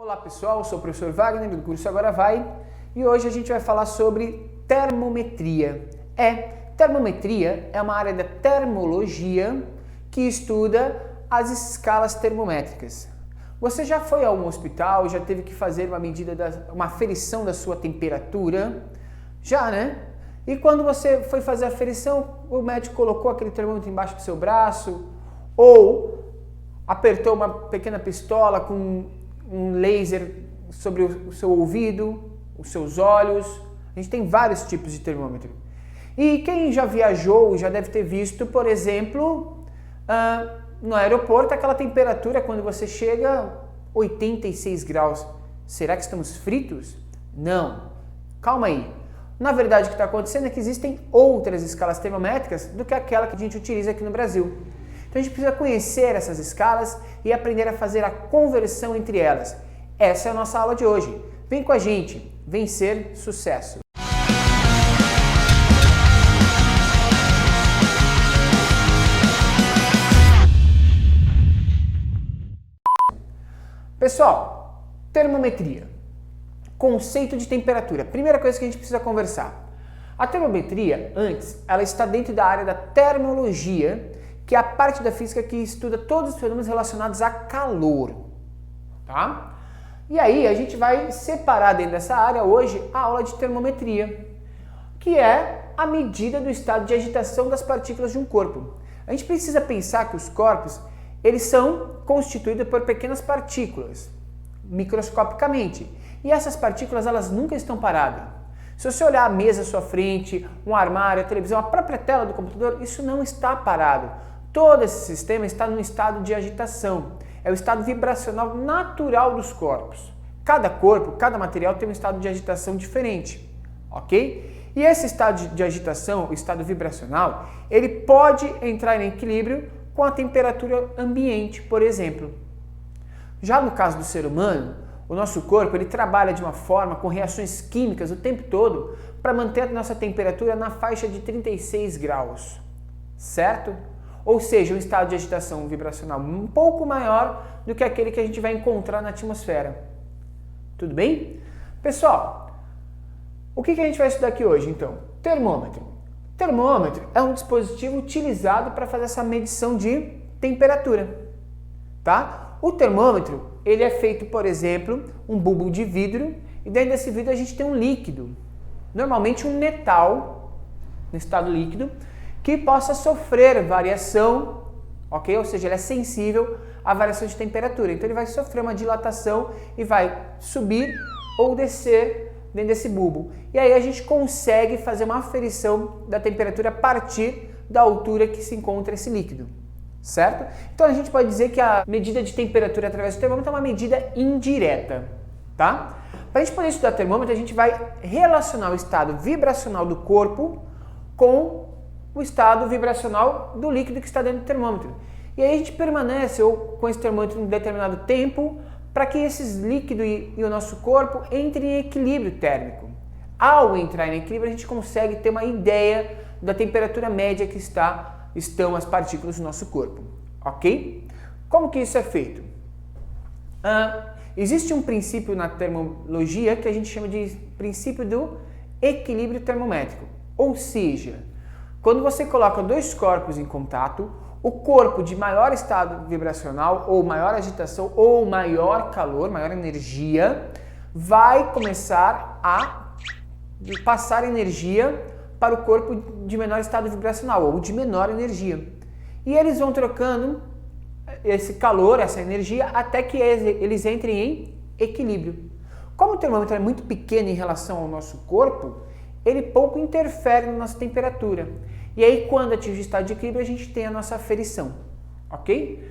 Olá pessoal, eu sou o professor Wagner do curso Agora Vai e hoje a gente vai falar sobre termometria. Termometria é uma área da termologia que estuda as escalas termométricas. Você já foi a um hospital, já teve que fazer uma aferição da sua temperatura? Já, né? E quando você foi fazer a aferição, o médico colocou aquele termômetro embaixo do seu braço ou apertou uma pequena pistola com um laser sobre o seu ouvido, os seus olhos. A gente tem vários tipos de termômetro. E quem já viajou já deve ter visto, por exemplo, no aeroporto, aquela temperatura quando você chega 86 graus. Será que estamos fritos? Não. Calma aí. Na verdade, o que está acontecendo é que existem outras escalas termométricas do que aquela que a gente utiliza aqui no Brasil. Então a gente precisa conhecer essas escalas e aprender a fazer a conversão entre elas. Essa é a nossa aula de hoje. Vem com a gente, vencer sucesso! Pessoal, termometria. Conceito de temperatura. Primeira coisa que a gente precisa conversar. A termometria, antes, ela está dentro da área da termologia, que é a parte da física que estuda todos os fenômenos relacionados a calor, tá? E aí a gente vai separar dentro dessa área hoje a aula de termometria, que é a medida do estado de agitação das partículas de um corpo. A gente precisa pensar que os corpos, eles são constituídos por pequenas partículas, microscopicamente, e essas partículas, elas nunca estão paradas. Se você olhar a mesa à sua frente, um armário, a televisão, a própria tela do computador, isso não está parado. Todo esse sistema está num estado de agitação. É o estado vibracional natural dos corpos. Cada corpo, cada material tem um estado de agitação diferente, ok? E esse estado de agitação, o estado vibracional, ele pode entrar em equilíbrio com a temperatura ambiente, por exemplo. Já no caso do ser humano, o nosso corpo ele trabalha de uma forma com reações químicas o tempo todo para manter a nossa temperatura na faixa de 36 graus, certo? Ou seja, um estado de agitação vibracional um pouco maior do que aquele que a gente vai encontrar na atmosfera. Tudo bem? Pessoal, o que a gente vai estudar aqui hoje, então? Termômetro. Termômetro é um dispositivo utilizado para fazer essa medição de temperatura, tá? O termômetro, ele é feito, por exemplo, um bulbo de vidro, e dentro desse vidro a gente tem um líquido, normalmente um metal, no estado líquido, que possa sofrer variação, ok? Ou seja, ele é sensível à variação de temperatura. Então ele vai sofrer uma dilatação e vai subir ou descer dentro desse bulbo. E aí a gente consegue fazer uma aferição da temperatura a partir da altura que se encontra esse líquido, certo? Então a gente pode dizer que a medida de temperatura através do termômetro é uma medida indireta, tá? Para a gente poder estudar termômetro, a gente vai relacionar o estado vibracional do corpo com o estado vibracional do líquido que está dentro do termômetro. E aí a gente permanece com esse termômetro um determinado tempo para que esses líquidos e o nosso corpo entrem em equilíbrio térmico. Ao entrar em equilíbrio, a gente consegue ter uma ideia da temperatura média que estão as partículas do nosso corpo, ok? Como que isso é feito? Existe um princípio na termologia que a gente chama de princípio do equilíbrio termométrico, ou seja, quando você coloca dois corpos em contato, o corpo de maior estado vibracional, ou maior agitação, ou maior calor, maior energia, vai começar a passar energia para o corpo de menor estado vibracional, ou de menor energia. E eles vão trocando esse calor, essa energia, até que eles entrem em equilíbrio. Como o termômetro é muito pequeno em relação ao nosso corpo, ele pouco interfere na nossa temperatura. E aí, quando atinge o estado de equilíbrio, a gente tem a nossa aferição, ok?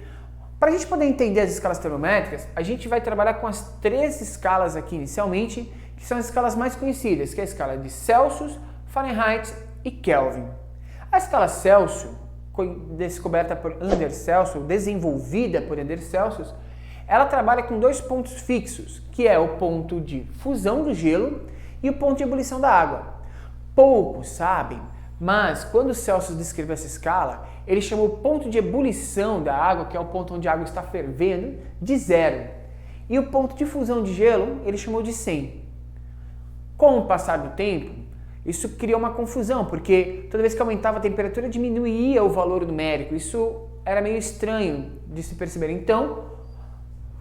Para a gente poder entender as escalas termométricas, a gente vai trabalhar com as três escalas aqui inicialmente, que são as escalas mais conhecidas, que é a escala de Celsius, Fahrenheit e Kelvin. A escala Celsius, descoberta por Anders Celsius, desenvolvida por Anders Celsius, ela trabalha com dois pontos fixos, que é o ponto de fusão do gelo e o ponto de ebulição da água. Poucos sabem, mas quando Celsius descreveu essa escala, ele chamou o ponto de ebulição da água, que é o ponto onde a água está fervendo, de zero. e o ponto de fusão de gelo ele chamou de 100. Com o passar do tempo, isso criou uma confusão, porque toda vez que aumentava a temperatura diminuía o valor numérico. Isso era meio estranho de se perceber. Então,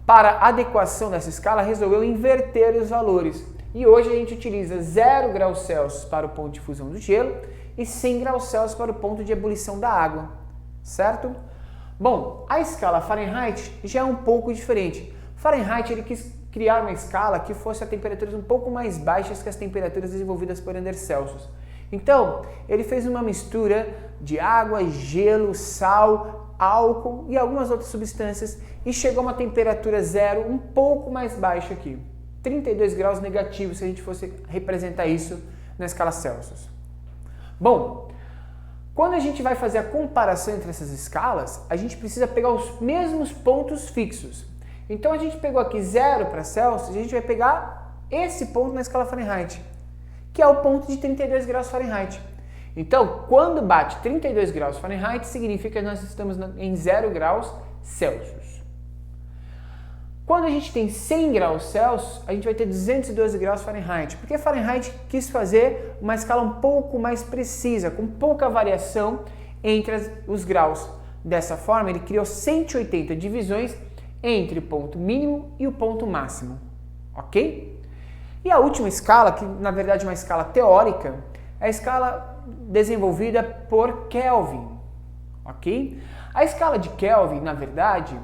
para a adequação dessa escala, resolveu inverter os valores. E hoje a gente utiliza 0 graus Celsius para o ponto de fusão do gelo e 100 graus Celsius para o ponto de ebulição da água, certo? Bom, a escala Fahrenheit já é um pouco diferente. Fahrenheit ele quis criar uma escala que fosse a temperaturas um pouco mais baixas que as temperaturas desenvolvidas por Anderson Celsius. Então, ele fez uma mistura de água, gelo, sal, álcool e algumas outras substâncias e chegou a uma temperatura zero um pouco mais baixa aqui. 32 graus negativos se a gente fosse representar isso na escala Celsius. Bom, quando a gente vai fazer a comparação entre essas escalas, a gente precisa pegar os mesmos pontos fixos. Então a gente pegou aqui 0 para Celsius, a gente vai pegar esse ponto na escala Fahrenheit, que é o ponto de 32 graus Fahrenheit. Então, quando bate 32 graus Fahrenheit, significa que nós estamos em 0 graus Celsius. Quando a gente tem 100 graus Celsius, a gente vai ter 212 graus Fahrenheit, porque Fahrenheit quis fazer uma escala um pouco mais precisa, com pouca variação entre os graus. Dessa forma, ele criou 180 divisões entre o ponto mínimo e o ponto máximo, ok? E a última escala, que na verdade é uma escala teórica, é a escala desenvolvida por Kelvin, ok? A escala de Kelvin, na verdade,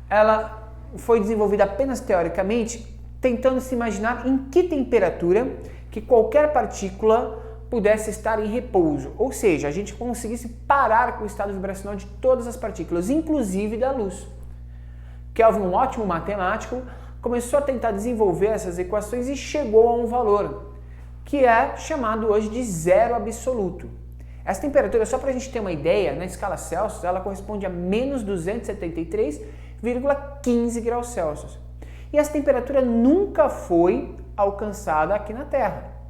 ela foi desenvolvida apenas teoricamente, tentando se imaginar em que temperatura que qualquer partícula pudesse estar em repouso, ou seja, a gente conseguisse parar com o estado vibracional de todas as partículas, inclusive da luz. Kelvin, um ótimo matemático, começou a tentar desenvolver essas equações e chegou a um valor, que é chamado hoje de zero absoluto. Essa temperatura, só para a gente ter uma ideia, na escala Celsius, ela corresponde a menos 273,15 graus Celsius. E essa temperatura nunca foi alcançada aqui na Terra.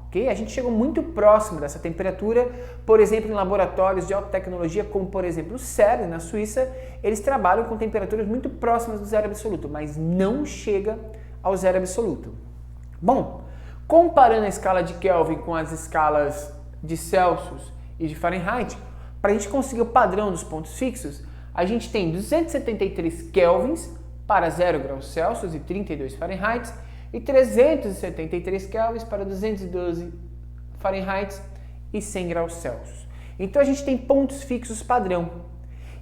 Okay? A gente chegou muito próximo dessa temperatura, por exemplo, em laboratórios de alta tecnologia, como por exemplo o CERN, na Suíça, eles trabalham com temperaturas muito próximas do zero absoluto, mas não chega ao zero absoluto. Bom, comparando a escala de Kelvin com as escalas de Celsius e de Fahrenheit, para a gente conseguir o padrão dos pontos fixos, a gente tem 273 kelvins para 0 graus Celsius e 32 Fahrenheit e 373 kelvins para 212 Fahrenheit e 100 graus Celsius. Então a gente tem pontos fixos padrão.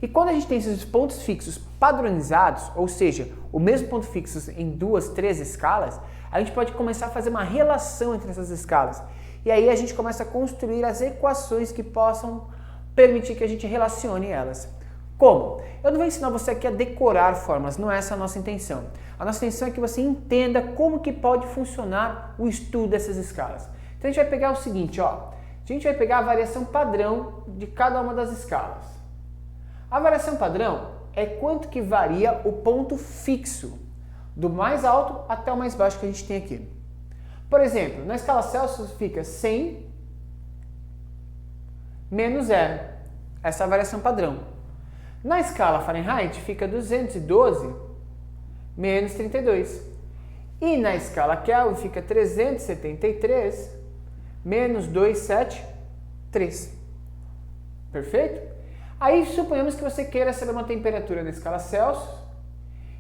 E quando a gente tem esses pontos fixos padronizados, ou seja, o mesmo ponto fixo em 2, 3 escalas, a gente pode começar a fazer uma relação entre essas escalas. E aí a gente começa a construir as equações que possam permitir que a gente relacione elas. Como? Eu não vou ensinar você aqui a decorar fórmulas, não é essa a nossa intenção. A nossa intenção é que você entenda como que pode funcionar o estudo dessas escalas. Então a gente vai pegar o seguinte, ó. A gente vai pegar a variação padrão de cada uma das escalas. A variação padrão é quanto que varia o ponto fixo, do mais alto até o mais baixo que a gente tem aqui. Por exemplo, na escala Celsius fica 100 menos 0. Essa é a variação padrão. Na escala Fahrenheit fica 212 menos 32. E na escala Kelvin fica 373 menos 273. Perfeito? Aí suponhamos que você queira saber uma temperatura na escala Celsius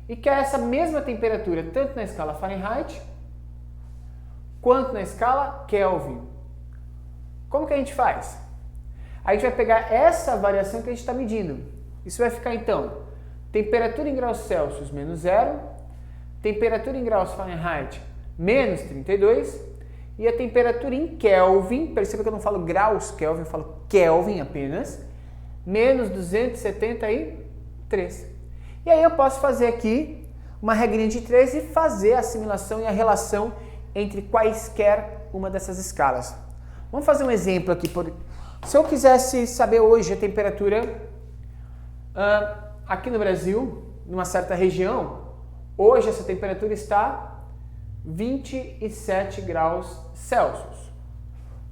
e quer essa mesma temperatura tanto na escala Fahrenheit quanto na escala Kelvin. Como que a gente faz? A gente vai pegar essa variação que a gente está medindo. Isso vai ficar então, temperatura em graus Celsius menos 0, temperatura em graus Fahrenheit menos 32 e a temperatura em Kelvin, perceba que eu não falo graus Kelvin, eu falo Kelvin apenas, menos 273. E aí eu posso fazer aqui uma regrinha de 3 e fazer a assimilação e a relação entre quaisquer uma dessas escalas. Vamos fazer um exemplo aqui. Se eu quisesse saber hoje a temperatura aqui no Brasil, numa certa região, hoje essa temperatura está 27 graus Celsius.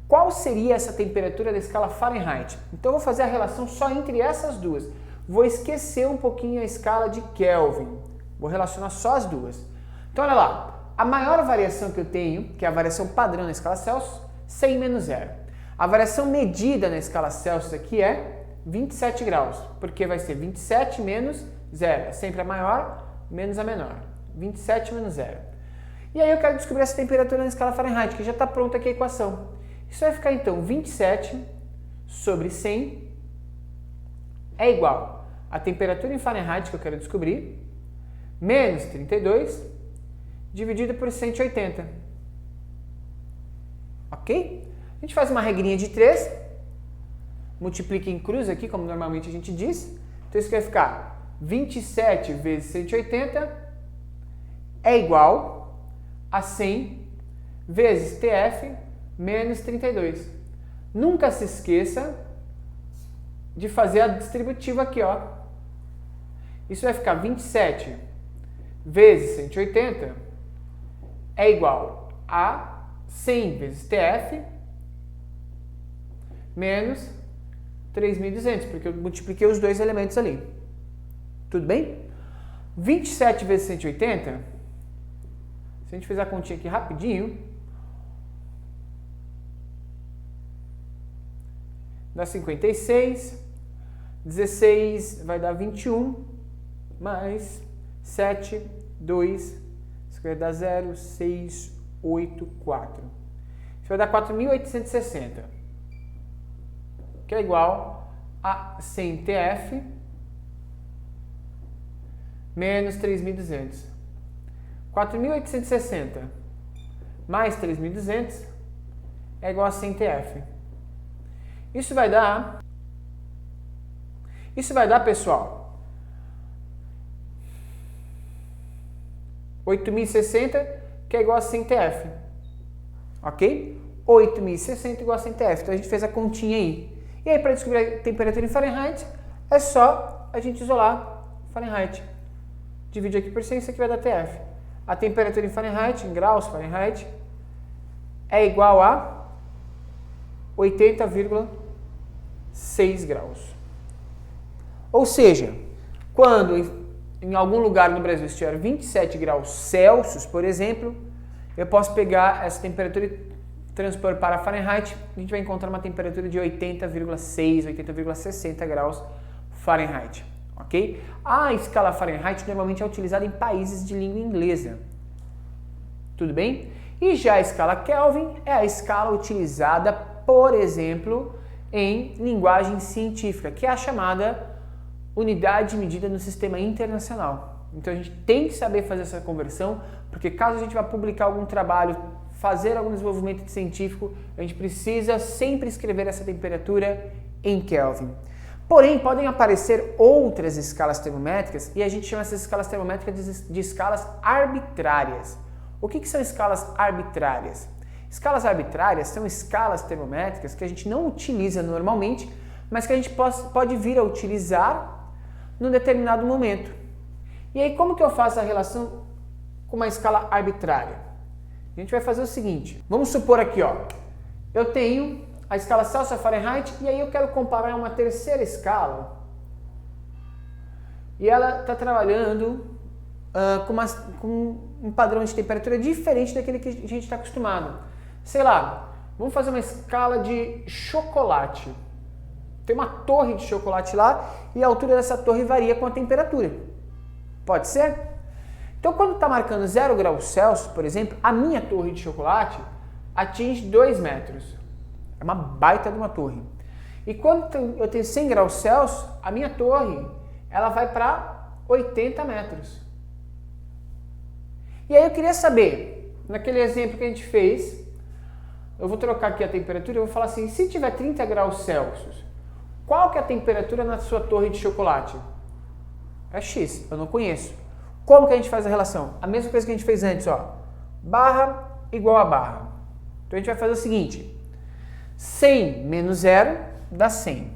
Qual seria essa temperatura da escala Fahrenheit? Então eu vou fazer a relação só entre essas duas. Vou esquecer um pouquinho a escala de Kelvin, Vou relacionar só as duas. Então, olha lá. A maior variação que eu tenho, que é a variação padrão na escala Celsius, 100 menos 0. A variação medida na escala Celsius aqui é 27 graus, porque vai ser 27 menos 0. É sempre a maior menos a menor. 27 menos 0. E aí eu quero descobrir essa temperatura na escala Fahrenheit, que já está pronta aqui a equação. Isso vai ficar então 27 sobre 100 é igual a temperatura em Fahrenheit que eu quero descobrir, menos 32, dividido por 180. Ok? A gente faz uma regrinha de 3, multiplica em cruz aqui, como normalmente a gente diz. Então isso vai ficar 27 vezes 180 é igual a 100 vezes TF menos 32. Nunca se esqueça de fazer a distributiva aqui, ó. Isso vai ficar 27 vezes 180 é igual a 100 vezes TF menos 3.200, porque eu multipliquei os dois elementos ali. Tudo bem? 27 vezes 180, se a gente fizer a continha aqui rapidinho, dá 56, 16 vai dar 21, mais 7, 2, isso vai dar 0, 6, 8, 4. Isso vai dar 4.860, que é igual a 100 TF menos 3.200. 4.860 mais 3.200 é igual a 100 TF. Isso vai dar, pessoal, 8.060, que é igual a 100 TF. Ok? 8.060 igual a 100 TF. Então a gente fez a continha aí. E aí, para descobrir a temperatura em Fahrenheit, é só a gente isolar Fahrenheit. Divide aqui por 100, isso aqui vai dar TF. A temperatura em Fahrenheit, em graus Fahrenheit, é igual a 80,6 graus. Ou seja, quando em algum lugar no Brasil estiver 27 graus Celsius, por exemplo, eu posso pegar essa temperatura e transpor para Fahrenheit, a gente vai encontrar uma temperatura de 80,6, 80,60 graus Fahrenheit. Ok? A escala Fahrenheit normalmente é utilizada em países de língua inglesa. Tudo bem? E já a escala Kelvin é a escala utilizada, por exemplo, em linguagem científica, que é a chamada unidade de medida no sistema internacional. Então a gente tem que saber fazer essa conversão, porque caso a gente vá publicar algum trabalho, fazer algum desenvolvimento científico, a gente precisa sempre escrever essa temperatura em Kelvin. Porém, podem aparecer outras escalas termométricas e a gente chama essas escalas termométricas de escalas arbitrárias. O que são escalas arbitrárias? Escalas arbitrárias são escalas termométricas que a gente não utiliza normalmente, mas que a gente pode vir a utilizar num determinado momento. E aí, como que eu faço a relação com uma escala arbitrária? A gente vai fazer o seguinte, vamos supor aqui, ó, eu tenho a escala Celsius Fahrenheit e aí eu quero comparar uma terceira escala e ela está trabalhando com um padrão de temperatura diferente daquele que a gente está acostumado. Sei lá, vamos fazer uma escala de chocolate. Tem uma torre de chocolate lá e a altura dessa torre varia com a temperatura. Pode ser? Então, quando está marcando 0 graus Celsius, por exemplo, a minha torre de chocolate atinge 2 metros. É uma baita de uma torre. E quando eu tenho 100 graus Celsius, a minha torre ela vai para 80 metros. E aí eu queria saber, naquele exemplo que a gente fez, eu vou trocar aqui a temperatura e vou falar assim, se tiver 30 graus Celsius, qual que é a temperatura na sua torre de chocolate? É X, eu não conheço. Como que a gente faz a relação? A mesma coisa que a gente fez antes, ó. Barra igual a barra. Então a gente vai fazer o seguinte, 100 menos 0 dá 100.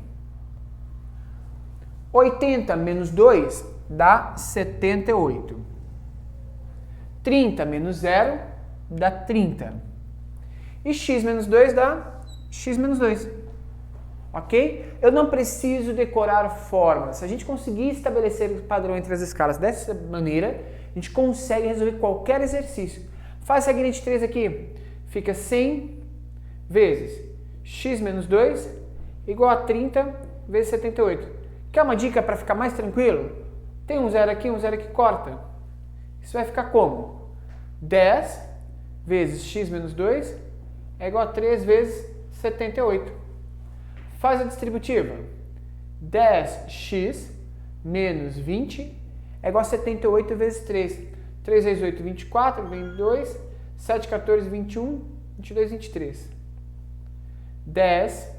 80 menos 2 dá 78. 30 menos 0 dá 30. E x menos 2 dá x menos 2. ok? Eu não preciso decorar fórmulas. Se a gente conseguir estabelecer o padrão entre as escalas dessa maneira, a gente consegue resolver qualquer exercício. Faz a regra de 3 aqui. Fica 100 vezes x menos 2 igual a 30 vezes 78. Quer uma dica para ficar mais tranquilo? Tem um zero aqui, corta. Isso vai ficar como? 10 vezes x menos 2 é igual a 3 vezes 78. Faz a distributiva. 10x menos 20 é igual a 78 vezes 3. 3 vezes 8, 24, vem 2. 7, 14, 21, 22, 23. 10,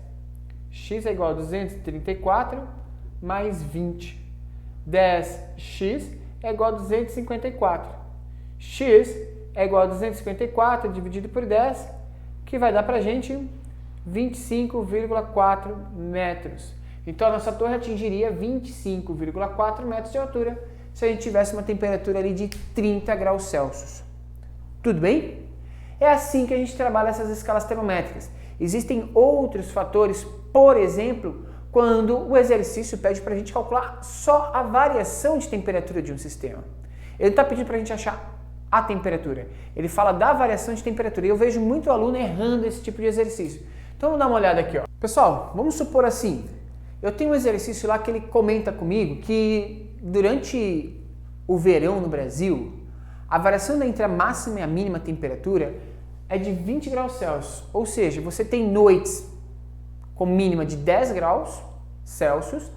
x é igual a 234 mais 20. 10x é igual a 254. X é igual a 254 dividido por 10, que vai dar pra gente 25,4 metros. Então a nossa torre atingiria 25,4 metros de altura se a gente tivesse uma temperatura ali de 30 graus Celsius. Tudo bem? É assim que a gente trabalha essas escalas termométricas. Existem outros fatores, por exemplo, quando o exercício pede para a gente calcular só a variação de temperatura de um sistema. Ele está pedindo para a gente achar a temperatura. Ele fala da variação de temperatura e eu vejo muito aluno errando esse tipo de exercício. Então vamos dar uma olhada aqui, ó. Pessoal, vamos supor assim, eu tenho um exercício lá que ele comenta comigo que durante o verão no Brasil, a variação entre a máxima e a mínima temperatura é de 20 graus Celsius, ou seja, você tem noites com mínima de 10 graus Celsius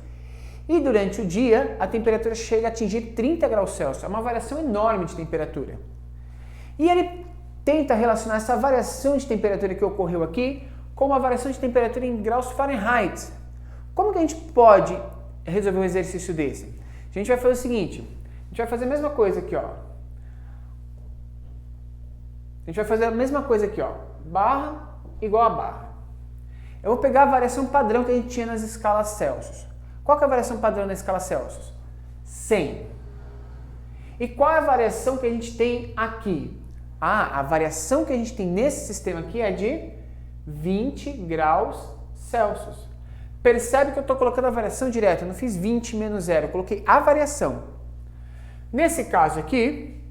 e durante o dia a temperatura chega a atingir 30 graus Celsius, é uma variação enorme de temperatura. E ele tenta relacionar essa variação de temperatura que ocorreu aqui com uma variação de temperatura em graus Fahrenheit. Como que a gente pode resolver um exercício desse? A gente vai fazer o seguinte, a gente vai fazer a mesma coisa aqui, ó. A gente vai fazer a mesma coisa aqui, ó. Barra igual a barra. Eu vou pegar a variação padrão que a gente tinha nas escalas Celsius. Qual que é a variação padrão na escala Celsius? 100. E qual é a variação que a gente tem aqui? Ah, a variação que a gente tem nesse sistema aqui é de 20 graus Celsius. Percebe que eu estou colocando a variação direta, eu não fiz 20 menos 0, eu coloquei a variação. Nesse caso aqui,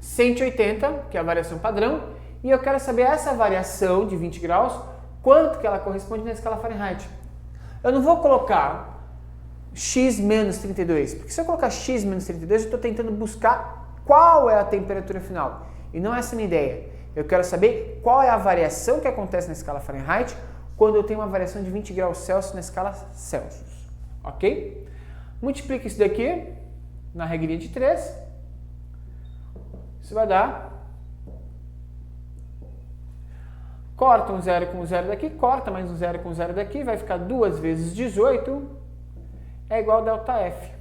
180, que é a variação padrão, e eu quero saber essa variação de 20 graus, quanto que ela corresponde na escala Fahrenheit. Eu não vou colocar x menos 32, porque se eu colocar x menos 32, eu estou tentando buscar qual é a temperatura final. E não é essa a minha ideia. Eu quero saber qual é a variação que acontece na escala Fahrenheit quando eu tenho uma variação de 20 graus Celsius na escala Celsius. Ok? Multiplica isso daqui na regrinha de 3. Isso vai dar... Corta um zero com um zero daqui, corta mais um zero com um zero daqui, vai ficar 2 vezes 18 é igual a ΔF.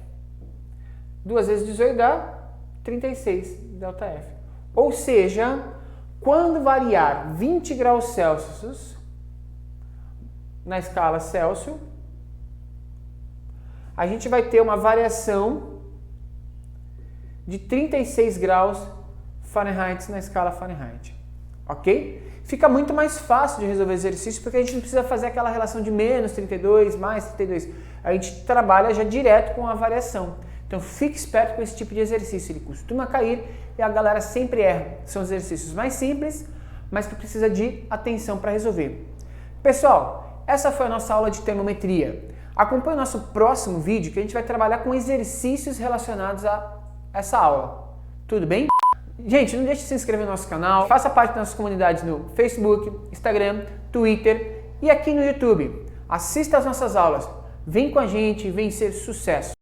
2 vezes 18 dá 36 ΔF. Ou seja, quando variar 20 graus Celsius na escala Celsius, a gente vai ter uma variação de 36 graus Fahrenheit na escala Fahrenheit. Ok? Fica muito mais fácil de resolver exercício porque a gente não precisa fazer aquela relação de menos 32, mais 32. A gente trabalha já direto com a variação. Então fique esperto com esse tipo de exercício, ele costuma cair e a galera sempre erra. São exercícios mais simples, mas que precisa de atenção para resolver. Pessoal, essa foi a nossa aula de termometria. Acompanhe o nosso próximo vídeo que a gente vai trabalhar com exercícios relacionados a essa aula. Tudo bem? Gente, não deixe de se inscrever no nosso canal, faça parte das nossas comunidades no Facebook, Instagram, Twitter e aqui no YouTube. Assista às nossas aulas, vem com a gente e vem ser sucesso.